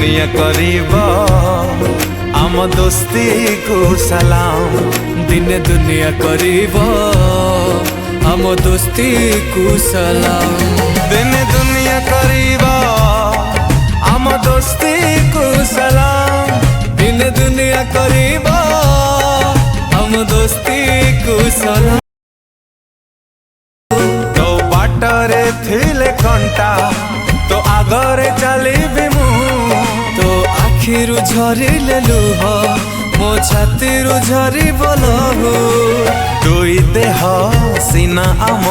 दुनिया करीबा आम दोस्ती को सलाम। दिने दुनिया करीबा आम दोस्ती को सलाम। दिने दुनिया करीबा आम दोस्ती को सलाम। दिने दुनिया करीबा आम दोस्ती को सलाम। तो बाटरे थिले कंटा तो आगरे चलीबी मु। तो आखिरु झरिले लुह मो छातीरु झरिब लहू। दुई देह सीना आम